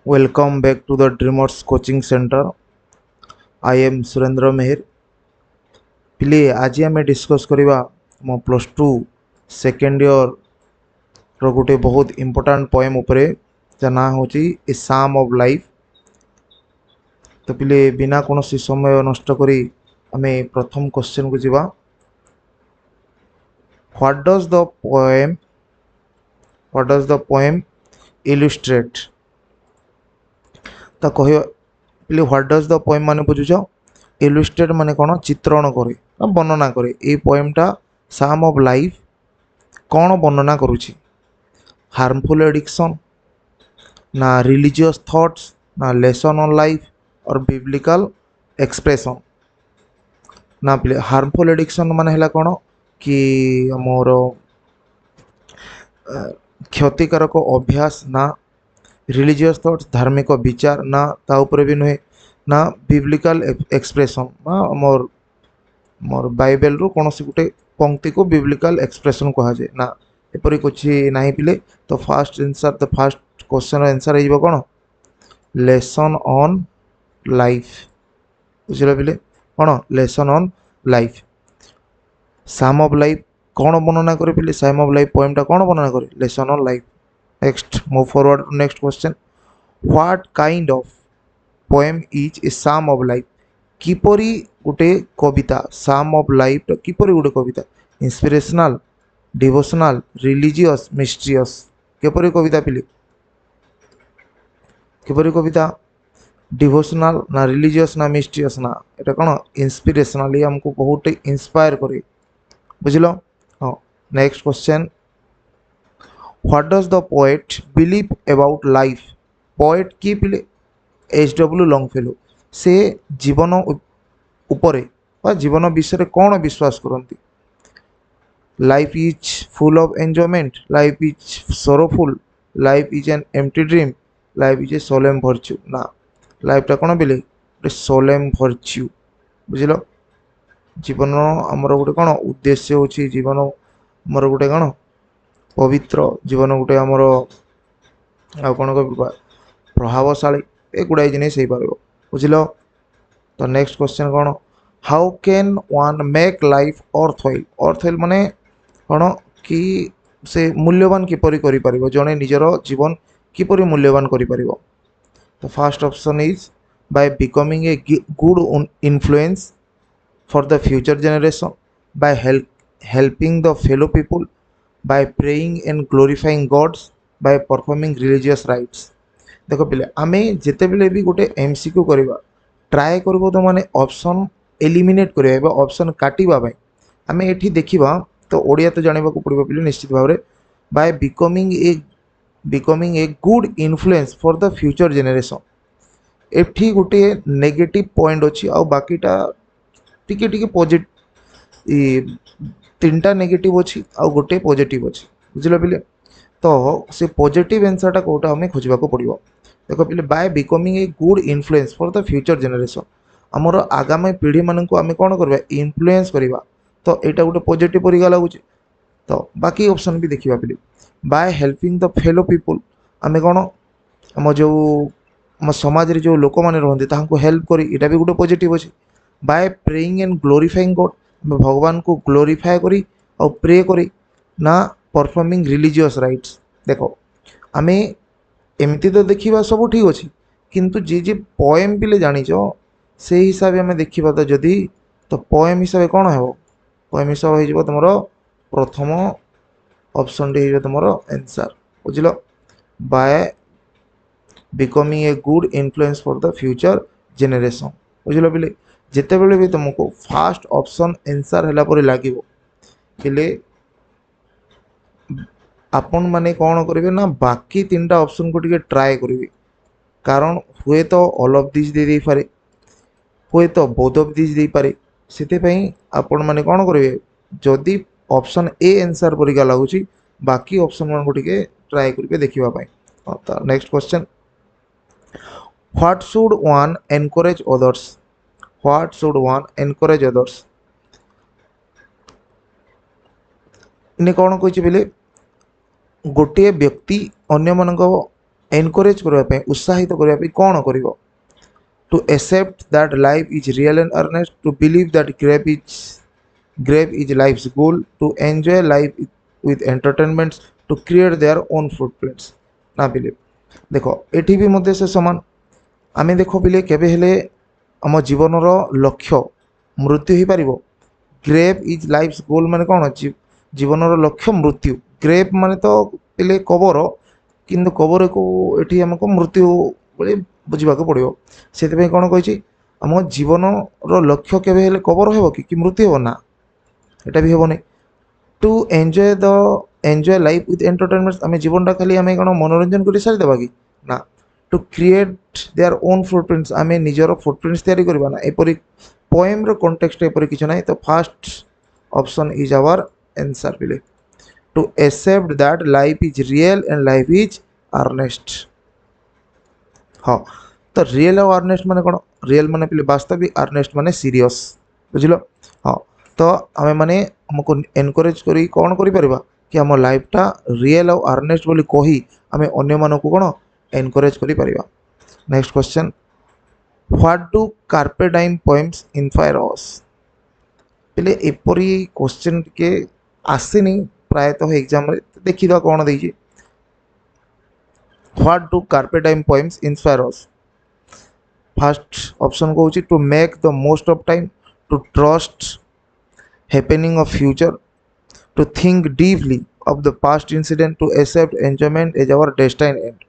Welcome back to the Dreamers Coaching Center. I am Surendra Meher. पिले आज आम discuss करवा मो प्लस टू सेकेंड इयर रो गोटे बहुत इम्पोर्टाट पोएम उपरे जा ना हूँ ए साम ऑफ लाइफ। तो पिले बिना कौन समय नष्ट करी आमे प्रथम क्वेश्चन को जीवा। What does the poem illustrate. तो कह पिले व्हाट डज द पोएम माने बुझुछ इलुस्ट्रेट माने कौन चित्रण करे वर्णना करे। ये पोएमटा साम ऑफ लाइफ कौन वर्णना करुछि हार्मफुल एडिक्शन ना रिलीजियस थॉट्स ना लेसन ऑन लाइफ और बिब्लिकल एक्सप्रेशन ना पिले हार्मफुल एडिक्शन माने हला कौन कि मोर क्षतिकारक अभ्यास ना रिलीजियस थॉट्स धार्मिक विचार ना ता ऊपर भी नुहे ना बिब्लिकल एक्सप्रेशन ना मोर मोर बाइबल रो कौन गोटे पंक्ति को बिब्लिकल एक्सप्रेशन कहा जाए ना एपरी कुछ ना पिले। तो fast answer the fast question answer हो कौन लेसन ऑन लाइफ। बुझल पिले कौन लेसन ऑन लाइफ। साम ऑफ लाइफ कौन वर्णना करे पिले साम ऑफ लाइफ पोएमटा कौन वर्णना करे lesson on life. Next move forward to next question. What kind of poem is a psalm of life. किपरी गोटे कविता साम ऑफ लाइफ किपरी गोटे कविता इंस्पिरेशनल डिवोशनल रिलीजियस मिस्ट्रियस किपरी कविता पिले किपरी कविता डिवोशनल ना रिलीजियस ना मिस्ट्रियस ना एटा कौन इंस्पिरेशनल हमको बहुत इंस्पायर करे। बुझल हाँ। Next question. What does the poet believe about life. Poet की पिले एच.डब्ल्यू. लongfellow से जीवन उपरे वा जीवन विषय कौन विश्वास करती। Life is full of enjoyment life is sorrowful life is an empty dream life is a solemn virtue ना लाइफटा कौन बिले सोलेम भर्च्यू। बुझल जीवन आमर गोटे कौन उद्देश्य हो जीवन आमर गोटे कौन पवित्र जीवन गोटे आमर आ कौन कह प्रभावशाली ए गुड़ाई जिनिस हो पार। बुझल। तो नेक्स्ट क्वेश्चन कौन how can one make life worthwhile माने कौन कि से मूल्यवान किपरि करि परिबो जने निजर जीवन किपरि मूल्यवान करि परिबो। तो first option is by becoming a good influence for the future generation by helping the fellow people by praying and glorifying gods by performing religious rites. देख पिले आमे जिते बेले भी गोटे एमसीक्यू करवा ट्राए करबो तो माने ऑप्शन एलिमिनेट करबा ऑप्शन काटिबा भाई आमे एठी देखिबा तो ओडिया तो जानिबा को पड़िबो पिले निश्चित भाव रे bye becoming a good influence for the future generation. एठी गोटे नेगेटिव पॉइंट अछि आ बाकीटा टिके टिके पॉजिटिव तीनटा नेगेटिव अछि आ गोटे पॉजिटिव अछि। बुझिलो पिले तो से पॉजिटिव आंसरटा कोटा हमें खोजबा को पड़िबो। देख पिले bye becoming a good influence for the future generation आमर आगामी पीढ़ी मान को आम कौन करवा इन्फ्लुएंस करवा तो यहाँ गोटे पॉजिटिव परिका लगुच। तो बाकी ऑप्शन भी देखा पिले bye helping the fellow people आम कौन आम जो आम समाज रे जो लोक मैंने रहते हेल्प करी इटा भी गोटे पॉजिटिव अच्छे। By praying and glorifying God आम भगवान को ग्लोरीफाए करी और प्रे करी ना परफॉर्मिंग रिलीजियस राइट्स। देखो आम एमती तो देखा सब ठीक अच्छे किंतु जे पोएम पिले जानिच से हिसाब से देखा तो जदि तो पोएम हिसाब कौन हो पोएम हिसाब हो तुम प्रथम ऑप्शन टी हो तुम आंसर। बुझल bye becoming a good influence for the future generation. बुझल पिले जिते बड़े भी तुमको फास्ट ऑप्शन आंसर है लगे पिले आपण माने कौन करेंगे ना बाकी तीन टा ऑप्शन को टिके ट्राए करेंगे कारण हुए तो ऑल ऑफ दिस दे पारे हुए तो बोथ ऑफ दिस दे पारे से आपण माने कौन करेंगे जदि ऑप्शन ए आंसर परिका लगुच बाकी ऑप्शन मान को टिके ट्राए करेंगे देखिबा। तो next question what should one encourage others. What should one encourage others ने कौन कह गोटे व्यक्ति अन्य मान एनकरेज करने उत्साहित करने कौन कर to accept that life is real and earnest to believe that grave is life goal to enjoy life with entertainments to create their own footprints ना बिलीव देख एटी भी मध्य से समान आम देख बिले केबे हेले आम जीवन लक्ष्य मृत्यु हो पार ग्रेव इज लाइफ गोल माने कौन जीवन लक्ष्य मृत्यु ग्रेव माने तो पिले कबर किंतु कबर को एटी आमको मृत्यु बोली बुझा पड़ो से कौन कही आम जीवन लक्ष्य केबे हेले कबर हो कि मृत्यु हो ना एटा भी हेनी to enjoy life with entertainment आम जीवन खाली आम कौन मनोरंजन कर सारी देवा कि ना to create their own footprints आम निजर फुटप्रिंट्स तैयारी करबा ना एपरी पोएम रो कॉन्टेक्स्ट एपरी किछ नाही तो first option is our answer बिले to accept that life is real and life is earnest हाँ तो रियल और अर्नेस्ट माने कौन रियल माने पिले वास्तविक अर्नेस्ट माने सीरियस बुझलो हाँ तो आम मैंने हमको एनकरेज करी कौन करिपरिबा कि आम लाइफटा रियल और अर्नेस्ट बोली कही आम अन्य मानक कौन एनकरेज करि परिबा next question what do carpe diem poems inspire us पहले एपरी क्वेश्चन के आसेनी प्रायतः एग्जाम रे देखिबा कौन देछि what do carpe diem poems inspire us first option को to make the most of time to trust happening of future to think deeply of the past incident to accept enjoyment as our destined end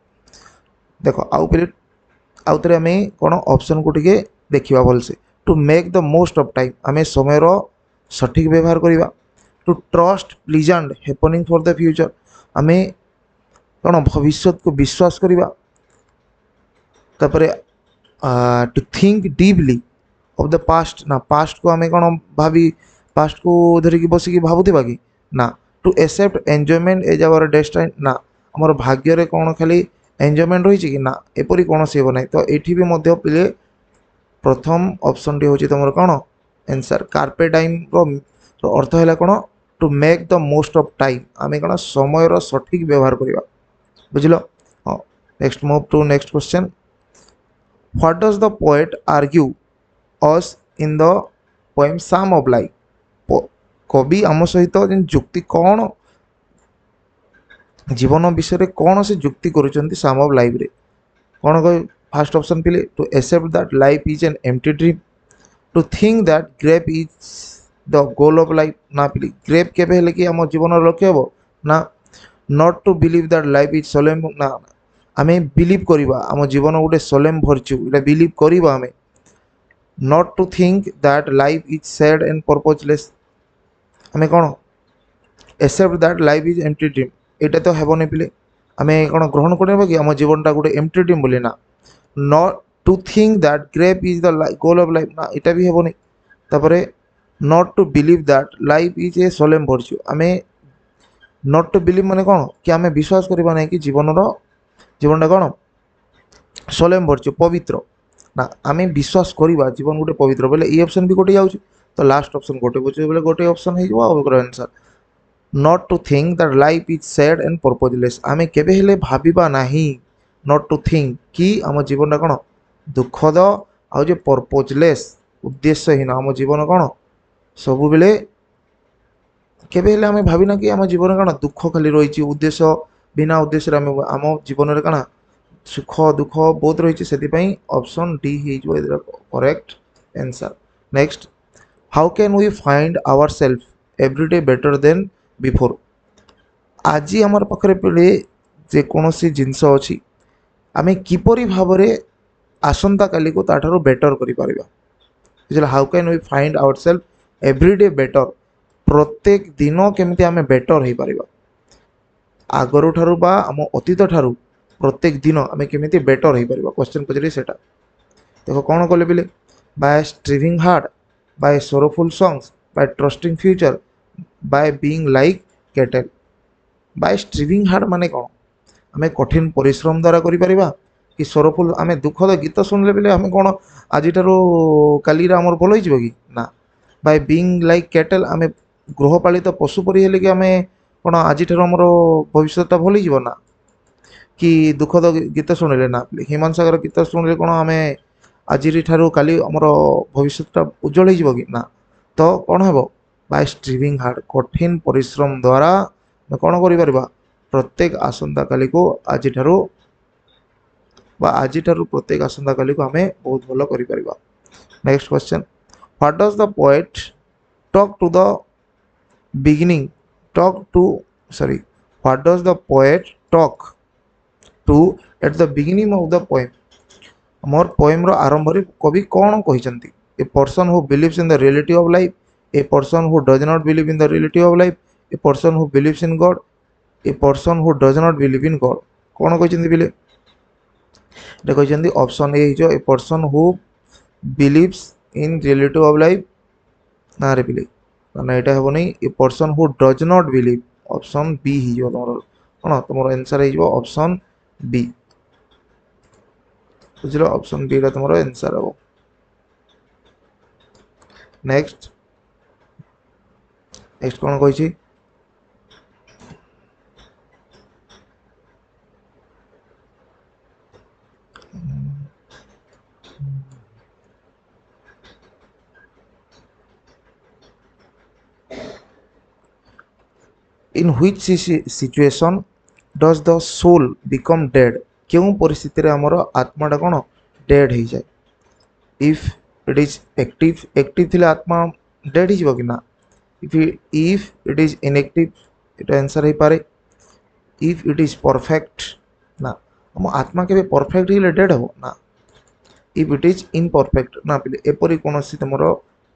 देखो आउ पे आउ थे आम कौन option को टिके देखा भलसे to make the most of time आम समय सठिक व्यवहार करवा to trust pleasant happening for the future आम कौन भविष्य को विश्वास करवा to think deeply of the past ना पास्ट को आम कौन भावी पास्ट को धरिकी बसिकी भावुवा कि ना to accept enjoyment as our destine ना आमर भाग्य कौन खाली एंजॉयमेंट रही कि ना एपरी कौन से हो ना तो ये भी मध्य पिले प्रथम ऑप्शन टी हूँ तुम कौन आंसर कार्पे टाइम अर्थ है कौन to make the most of time आम कौन समय सठिक व्यवहार करवा बुझल हाँ next move to next question what does the poet argue us in the poem sum of life कवि आम सहित जुक्ति कौन जीवन विषय कौन से जुक्ति करुँच सम ऑफ लाइफ रे कौन कह फास्ट ऑप्शन पिले to accept that life is an empty dream to think that grave is the goal of life ना पिले ग्रेव केबे हेले कि आम जीवन लक्ष्य हो ना not to believe that life is solemn ना आम बिलीव करवा आम जीवन गोटे सोलेम भर्च्यू ये बिलीव करवा आम not to think that life is sad and purposeless आम कौन accept that life is empty dream एटा तो हेबनी पिले आम कौन ग्रहण करवा कि आम जीवनटा गोटे एम्प्टी ड्रीम बोली ना not to think that grave is the goal of life ना इटा भी हेबनी तापरे not to believe that life is a solemn virtue आम नॉट टू बिलीव माने कौन कि आम विश्वास करवा ना कि जीवनटा कौन सोलेम भर्च्यू पवित्र ना आम विश्वास करवा जीवन गोटे पवित्र बोले ये ऑप्शन भी गोटे जाऊँ तो लास्ट ऑप्शन गोटे बुझे बोले गोटे ऑप्शन हो answer not to think that life is sad and purposeless आम केबे हेले भाबिबा नाही नॉट टू थिंक कि आम जीवनटा कौन दुखद आउ पर्पजलेस उद्देश्यहीन आम जीवन कौन सबु बेले केबे हेले आम भाविना कि आम जीवन कौन दुख खाली रही उद्देश्य बिना उद्देश्य आम जीवन में कौन सुख दुख बहुत रही से ऑप्शन डी हो correct answer next how can we find our self everyday better than before आज आम पाखे पे जेकोसी जिनस अच्छी आम किपरि भाव में आसंता काली को ताठारू बेटर कर how can we find our self everyday better प्रत्येक दिन केमती आम बेटर हो पार आगर ठारू बा आम अतीत ठारू प्रत्येक दिन आम केमी बेटर हो पार क्वेश्चन पचारे से देखो कौन कले बिले by striving hard by sorrowful songs by trusting future by being like cattle by striving hard माने कौन आम कठिन परिश्रम द्वारा करिपरिबा कि सोरोफुल आम दुखद गीत शुणिले बेले आम कौन आज काली आमर भल हो कि ना बाय बीइंग लाइक कैटल आम गृहपालित पशु परी हेले कि आम कौन आज आमर भविष्यटा भल हो ना कि दुखद गीत शुणिले ना ह्यूमान सागर गीत शुणिले कौन आम आज ठारू काली आमर भविष्यटा उज्जवल हो कि ना तो कौन हम बाय स्ट्रीविंग हार्ड कठिन परिश्रम द्वारा कौन कर प्रत्येक आसंता काली को आज ठारू आज ठारू प्रत्येक आसंता काली को आम बहुत भल कर। Next question what does the poet talk to the beginning talk to sorry what does the poet talk to at the beginning of the poem मोर पोएम रो आरंभ रे कवि कौन कहिसंती a person who believes in the reality of life a person who does not believe in the reality of life a person who believes in God a person who does not believe in God कौन कहिसंती बिले एटा कहिसंती option A हिजो a person who believes in reality of life ना रे बिले ना एटा हेबो नै a person who does not believe option B हिजो तमरो कोन तमरो आंसर हिजो ऑप्शन बी बुझल ऑप्शन बी रा तमरो आंसर हो। नेक्स्ट नेक्स्ट कौन कही in which situation does the soul become dead क्यों परिस्थिति रे हमर आत्माटा कौन डेड हो जाए if it is active active थिले आत्मा डेड हो कि ना इफ इट इज इनएक्टिव इटा आंसर हो पारे इफ इट इज परफेक्ट ना हम आत्मा के परफेक्ट हिले डेड हो ना इफ इट इज इनपरफेक्ट ना पिले एपरी कौन तुम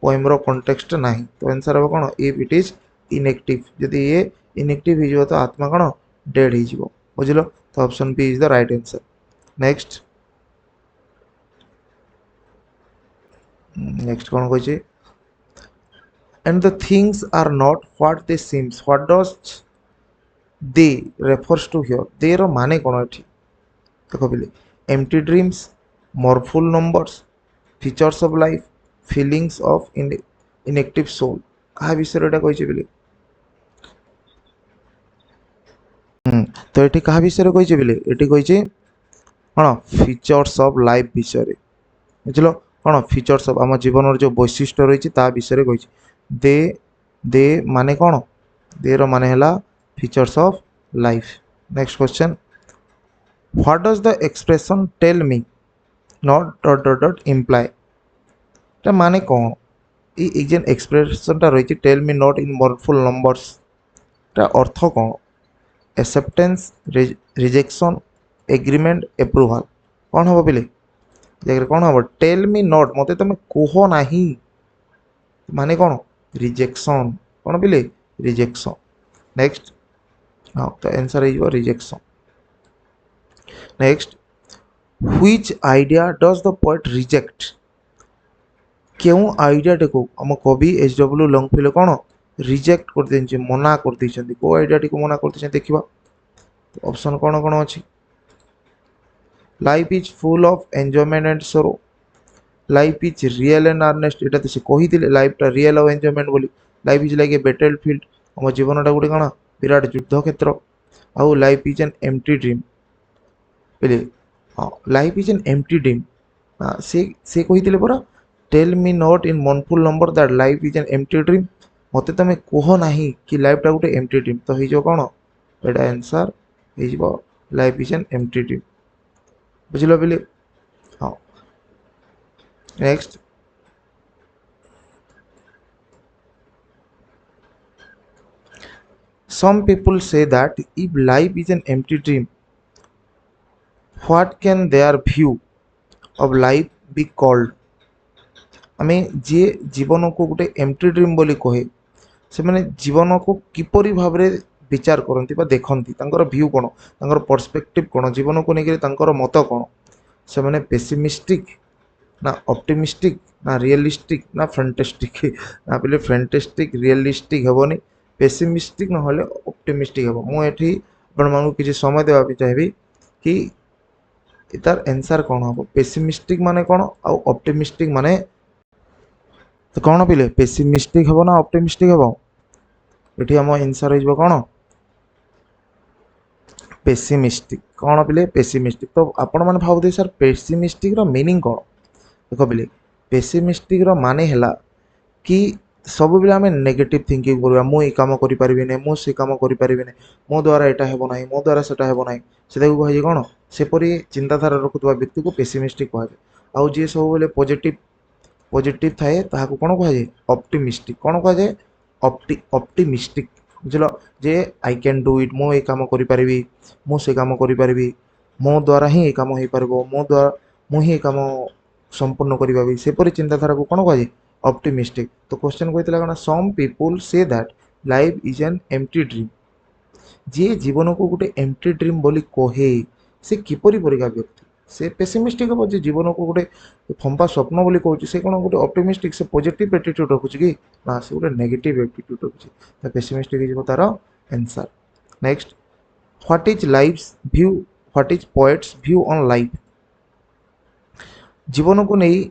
पोएम रो कॉन्टेक्स्ट ना तो आंसर हम कौन इफ इट इज इनएक्टिव जदि ये इनएक्टिव हो तो आत्मा कौन डेड हो बुझल तो option B is the right answer. Next next कौन कही and the things are not what they seems what does they refers to here they रो माने कौन एठी देखो बिले empty dreams mournful numbers features of life feelings of inactive soul क्या विषय एटा कही बिले तो ये क्या विषय कही बिले ये कही कौन फीचर्स ऑफ लाइफ विषय बुझल कौन फीचर्स ऑफ आम जीवन जो वैशिष्ट्य रही विषय कही दे दे माने कौन दे रो माने हला features of life. Next question what does the expression tell me not dot dot dot imply ता माने कौन ये जेन एक्सप्रेशन टा रही tell me not in mournful numbers ता अर्थ कौन एक्सेप्टेंस रिजेक्शन एग्रीमेंट एप्रूवल कौन हम पिले जगह कौन हम टेल मी नॉट मत तुम कह ना माने कौन रिजेक्शन कौन पिले रिजेक्शन। नेक्स्ट हाँ तो आंसर हो rejection. Next which idea does the poet reject क्यों आइडिया को आम कवि एच.डब्ल्यू. लॉन्गफेलो कौन रिजेक्ट कर दे मना कर दे को आइडिया को मना कर देखा ऑप्शन कौन कौन अच्छी life is full of enjoyment and sorrow life is real and earnest एटा तो से कही लाइफटा रियल और एंजॉयमेंट बोली life is like a battlefield आम जीवनटा गोटे कौन विराट युद्ध क्षेत्र आउ life is an empty dream बोले हाँ life is an empty dream से कही परा tell me not in mournful number that life is an empty dream मत तुम कह ना कि लाइफटा गोटे एम्प्टी ड्रीम तो हो कौन एटा आंसर हो life is an empty dream बुझल बोले हाँ। Next some people say that if life is an empty dream what can their view of life be called आमे जे जीवन को गोटे एम्प्टी ड्रीम बोली कहे से माने जीवन को किपरि भाव रे विचार करती देखती व्यू कौन पर्सपेक्टिव कौन जीवन को लेकर मत कौन से माने पेसिमिस्टिक ना ऑप्टिमिस्टिक ना रियलिस्टिक ना फैंटास्टिक ना बोले फैंटास्टिक रियलिस्टिक हेबनी पेसिमिस्टिक ना ऑप्टिमिस्टिक हेबो मुझे आपण किसी समय देवा चाहिए कि तार आंसर कौन हम पेसिमिस्टिक माने कौन आ ऑप्टिमिस्टिक माने तो कौन पिले पेसिमिस्टिक हेबो ना ऑप्टिमिस्टिक हेबो ये आम आंसर हो कौन पेसिमिस्टिक कौन पिले पेसिमिस्टिक तो आपण मैंने भावुथे सर पेसिमिस्टिक रो मीनिंग कौन देख पिले पेसिमिस्टिक रो माने हैला कि सब बेले आम नेगेटिव थिंकिंग करवा मु ये कम करें मु से कम करें मो द्वारा यहाँ हेब ना मो द्वारा से हेब ना से कहे कौन सेपरी चिंताधारा रखुवा व्यक्ति को पेसिमिस्टिक कहुए आउ जी सब बेले पॉजिटिव पॉजिटिव थाए ताकू कौन कहुए ऑप्टिमिस्टिक कौन कहुए ऑप्टिमिस्टिक बुझल जे आई कैन डू इट मु ये कम करी मु से कम करी मो द्वारा ही ये कम हो पार मो द्वारा मु ही कम संपूर्ण करी सेपरी चिंताधारा को कौन कहुए ऑप्टिमिस्टिक तो क्वेश्चन कहता कौन some people say that life is an empty dream जी जीवन को गोटे एम्प्टी ड्रीम बोली कहे से किपरि परिका व्यक्ति से पेसिमिस्टिक हम जे जीवन को गोटे फंपा स्वप्न बोली कहूँ से कौन गोटे ऑप्टिमिस्टिक से पॉजिटिव एटीट्यूड रखुच कि ना से गोटे नेगेटिव एटीट्यूड रखुच तो पेसिमिस्टिक हो तार answer next what is life's view what is poet's view on life जीवन को नहीं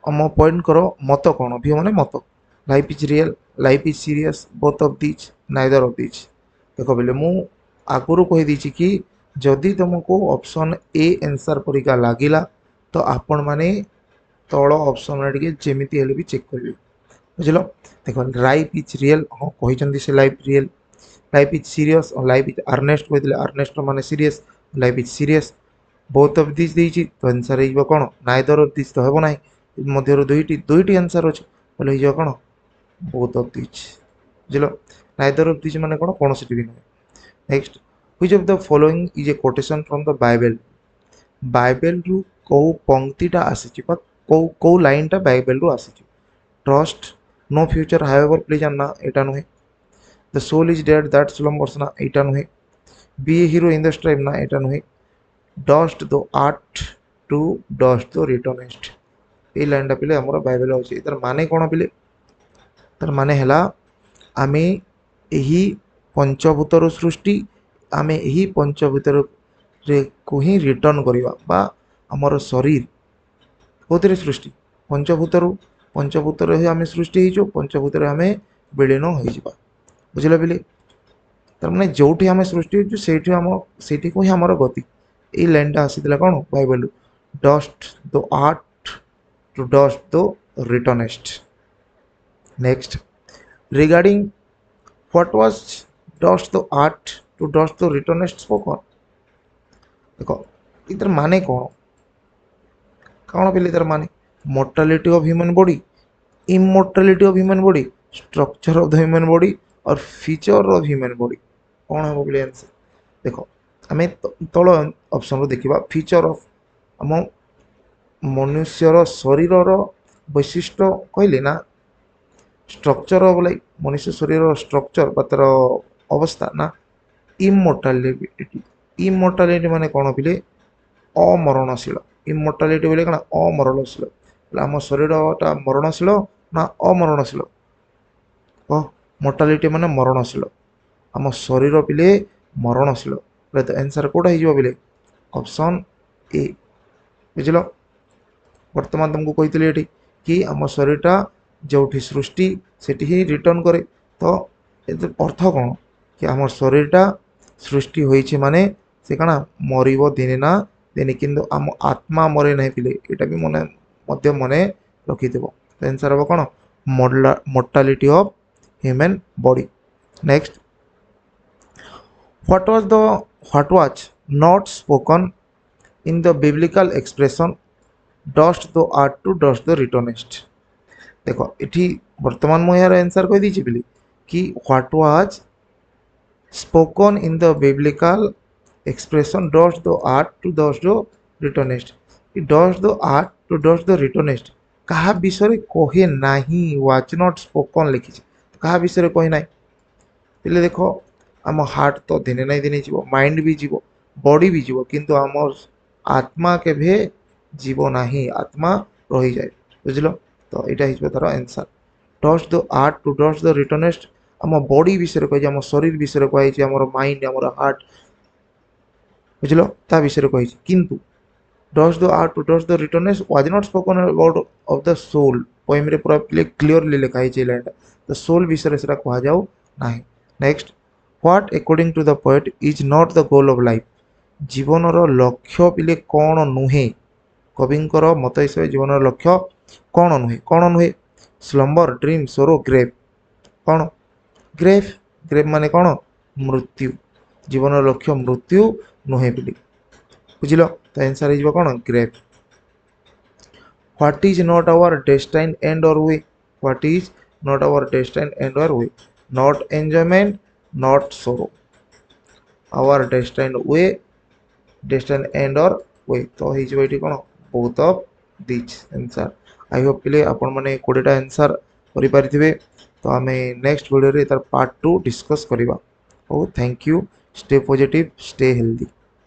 आम पॉइंट करो मत कौन व्यू माने मत life is real life is serious both of these neither of these देख बोले मु आगुरी कहीदी कि जदि तुमको ऑप्शन ए आंसर परिका लगिला तो आपण माने तल ऑप्शन टे जमीती हेले भी चेक करेंगे बुझल देख लाइफ इज रियल हाँ कही से life real life is serious life is earnest कहते अर्नेस्ट माने serious life is serious both of this देइछि तो आंसर हो कौन नाइदर ऑफ दिस तो हेबो नाही मध्य दुईटी आंसर अच्छे बोले हो कौन बोथ ऑफ दिस बुझल नाइदर ऑफ दिस माने कौन भी नहीं next which of the following is a quotation from the Bible Bible रु कौ पंक्तिटा आसी कौ लाइनटा बाइबल रु आसी trust no future however pleasant ना एटा नुहे the soul is dead that slumbers ना एटा नुहे be a hero in the strife ना एटा नुहे dust thou art to dust thou returnest ये लाइनटा पिले आमर बाइबल अच्छे तार माने कौन पिले तार माने हैला आमे यही पंचभूतर सृष्टि आमे यही पंचभूतर रे को ही रिटर्न करवा बा आमर शरीर कौन सृष्टि पंचभूतर पंचभूतर आम सृष्टि हो पंचभूतर आम विलीन हो बुझल पिले तार माने जो आम सृष्टि होती को ही आमर गति ये लाइनटा आसी कौन Bible dust thou art to dust the returnest. Next, regarding what was dust the art to dust the returnest spoken. देखो इधर माने कौन कौन पे इधर माने mortality of human body immortality of human body structure of the human body और feature of human body कौन है बोले आंसर देखो आम तल ऑप्शन रो देखिबा फीचर ऑफ आम मनुष्यर शरीर वैशिष्ट्य कहले ना स्ट्रक्चर ऑफ लाइक मनुष्य शरीर स्ट्रक्चर बा तार अवस्था ना इमोर्टालिटी इमोर्टालिटी माने कौन पिले अमरणशील इमोर्टालिटी बोले कौन अमरणशील आम शरीरटा मरणशील ना अमरणशील मोर्टालिटी माने मरणशील आम शरीर पिले मरणशील तो आंसर कौटा हो पिले ऑप्शन ए बुझल वर्तमान तुमको कही ये कि आम शरीरटा जो सृष्टि से ही रिटर्न करे तो अर्थ कौन कि आम शरीरटा सृष्टि होइछे माने से कणा मरिबो दिने ना दिने किंतु आम आत्मा मरे नहीं पिले यहाँ भी मन मध्य मन रखिदेव तो आंसर हम कौन mortality of human body next what was not spoken in the biblical expression dust thou art to dust thou returnest देखो ये वर्तमान मुझे यार आंसर कह दीजिए बोली कि what was spoken in the biblical expression dust thou art to dust thou returnest dust thou art to dust thou returnest क्या विषय कहे ना वाज नॉट स्पोकन लिखी क्या विषय कही ना तेल देख आम हार्ट तो दिने ना दिने जीव माइंड भी जीव बॉडी भी जीव किंतु आम आत्मा केभे जीव ना आत्मा रही जाए बुझल तो यहाँ हो तार answer dust thou art to dust thou returnest आम बॉडी विषय कही आम शरीर विषय कही आम माइंड आम हार्ट बुझल ता विषय कही किंतु dust thou art to dust thou returnest was not spoken about of the soul poem पूरा क्लीयरली लिखाई लाइनटा द सोल विषय से कह जाऊ ना next What according to the poet is not the goal of life? जीवनर लक्ष्य पिले कौन नुहे कविंकर मत हिसाब जीवनर लक्ष्य कौन नुहे स्लम्बर ड्रीम सोरो ग्रेव कौन ग्रेव ग्रेव माने कौन मृत्यु जीवनर लक्ष्य मृत्यु नुहे पिले बुझिल तो आंसर हो कौन grave What is not our destined end or way? What is not our destined end or way? Not enjoyment, not sorrow. Our destined way, destined end or way. तो ही जो एटी कौन both of these answer. I hope पिले आपण माने 20टा answer करि पारिथिबे तो आमे next video रे तार पार्ट 2 डिस्कस करिबा ओ thank you stay positive stay healthy